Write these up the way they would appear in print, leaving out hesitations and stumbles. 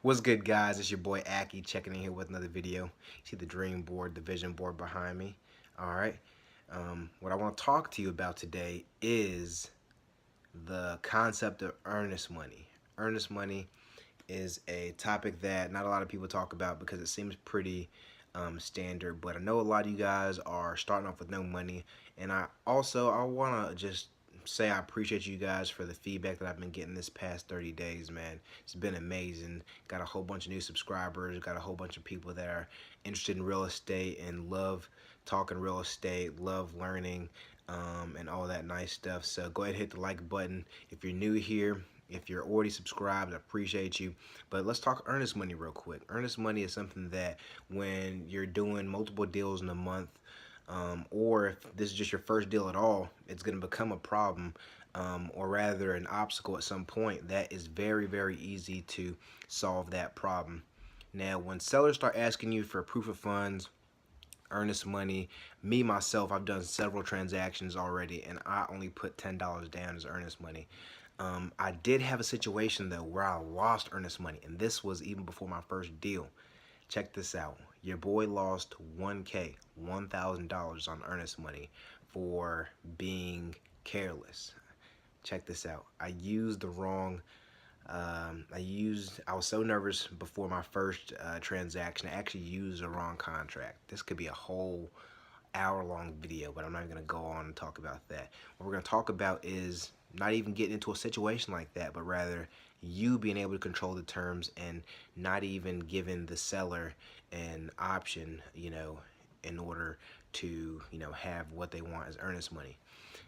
What's good, guys? It's your boy Akie checking in here with another video. You see the dream board, the vision board behind me. All right. What I want to talk to you about today is the concept of earnest money. Earnest money is a topic that not a lot of people talk about because it seems pretty standard. But I know a lot of you guys are starting off with no money, and I want to just say I appreciate you guys for the feedback that I've been getting this past 30 days, man. It's been amazing. Got a whole bunch of new subscribers, got a whole bunch of people that are interested in real estate and love talking real estate, love learning, and all that nice stuff. So go ahead and hit the like button. If you're new here, if you're already subscribed, I appreciate you. But let's talk earnest money real quick. Earnest money is something that when you're doing multiple deals in a month, or if this is just your first deal at all, it's going to become a problem, or rather an obstacle at some point that is very, very easy to solve that problem. Now, when sellers start asking you for proof of funds, earnest money, myself, I've done several transactions already, and I only put $10 down as earnest money. I did have a situation though where I lost earnest money, and this was even before my first deal. Check this out. Your boy lost $1,000 on earnest money for being careless. Check this out. I used the wrong, I was so nervous before my first transaction. I actually used the wrong contract. This could be a whole hour-long video, but I'm not even going to go on and talk about that. What we're going to talk about is not even getting into a situation like that, but rather you being able to control the terms and not even giving the seller an option, in order to, have what they want as earnest money.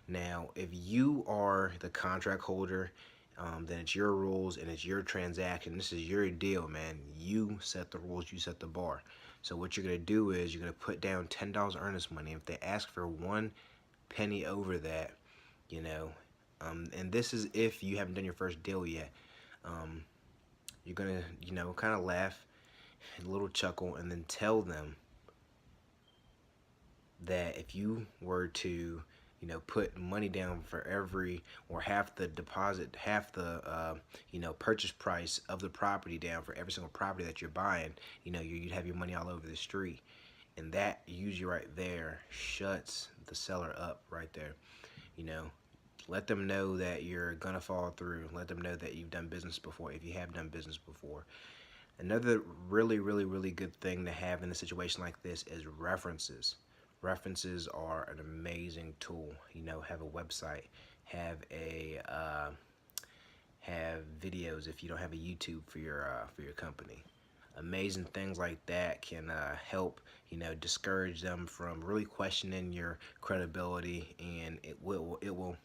Now, if you are the contract holder, then it's your rules and it's your transaction. This is your deal, man. You set the rules, you set the bar. So what you're gonna do is you're gonna put down $10 earnest money. If they ask for 1 penny over that, and this is if you haven't done your first deal yet, you're gonna, kind of laugh, a little chuckle, and then tell them that if you were to, put money down for every, or half the deposit, half the, purchase price of the property down for every single property that you're buying, you'd have your money all over the street. And that usually right there shuts the seller up right there. Let them know that you're gonna fall through. Let them know that you've done business before, if you have done business before. Another really, really, really good thing to have in a situation like this is references. References are an amazing tool. Have a website, have videos if you don't have a YouTube for your company. Amazing things like that can help, discourage them from really questioning your credibility, and it will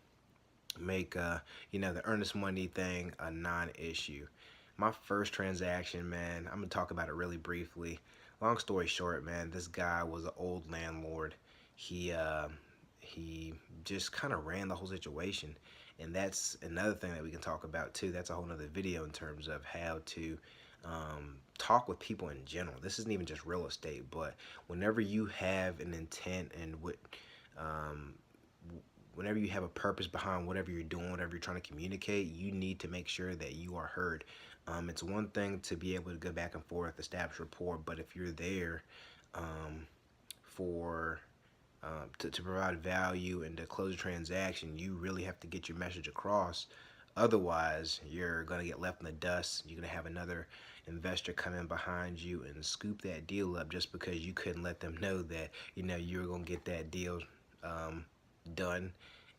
make the earnest money thing a non-issue. My first transaction, man, I'm gonna talk about it really briefly. Long story short, man, this guy was an old landlord. He just kind of ran the whole situation, and that's another thing that we can talk about too. That's a whole nother video in terms of how to talk with people in general. This isn't even just real estate, but whenever you have an intent and whenever you have a purpose behind whatever you're doing, whatever you're trying to communicate, you need to make sure that you are heard. It's one thing to be able to go back and forth, establish rapport, but if you're there to provide value and to close a transaction, you really have to get your message across. Otherwise, you're going to get left in the dust. You're going to have another investor come in behind you and scoop that deal up just because you couldn't let them know that, you were going to get that deal done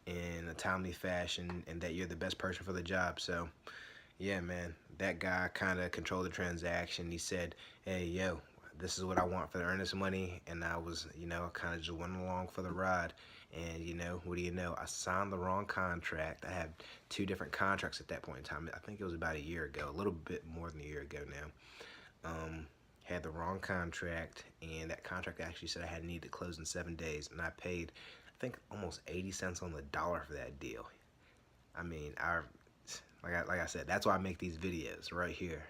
in a timely fashion and that you're the best person for the job. So yeah, man, that guy kind of controlled the transaction. He said, hey, yo, this is what I want for the earnest money, and I was, kind of just went along for the ride. And what do you know, I signed the wrong contract. I had 2 different contracts at that point in time. I think it was about a year ago, a little bit more than a year ago now. Had the wrong contract, and that contract actually said I had needed to close in 7 days, and I paid, I think, almost 80 cents on the dollar for that deal. I mean, like I said, that's why I make these videos right here.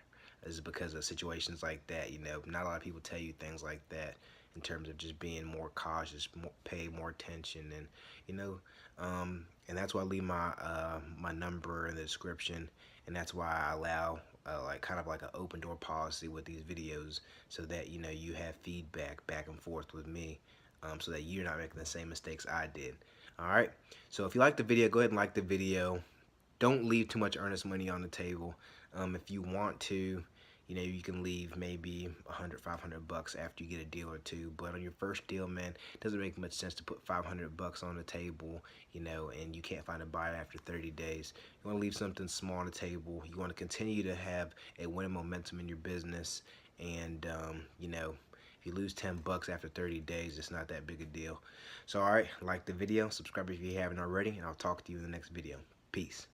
Is because of situations like that. Not a lot of people tell you things like that in terms of just being more cautious, pay more attention, and and that's why I leave my my number in the description and that's why I allow like kind of like an open door policy with these videos, so that you know you have feedback back and forth with me, so that you're not making the same mistakes I did. All right. So if you like the video, go ahead and like the video. Don't leave too much earnest money on the table. If you want to, you know, you can leave maybe 100, 500 bucks after you get a deal or two. But on your first deal, man, it doesn't make much sense to put 500 bucks on the table, you know, and you can't find a buyer after 30 days. You want to leave something small on the table. You want to continue to have a winning momentum in your business. And, you know, if you lose 10 bucks after 30 days, it's not that big a deal. So, all right, like the video, subscribe if you haven't already, and I'll talk to you in the next video. Peace.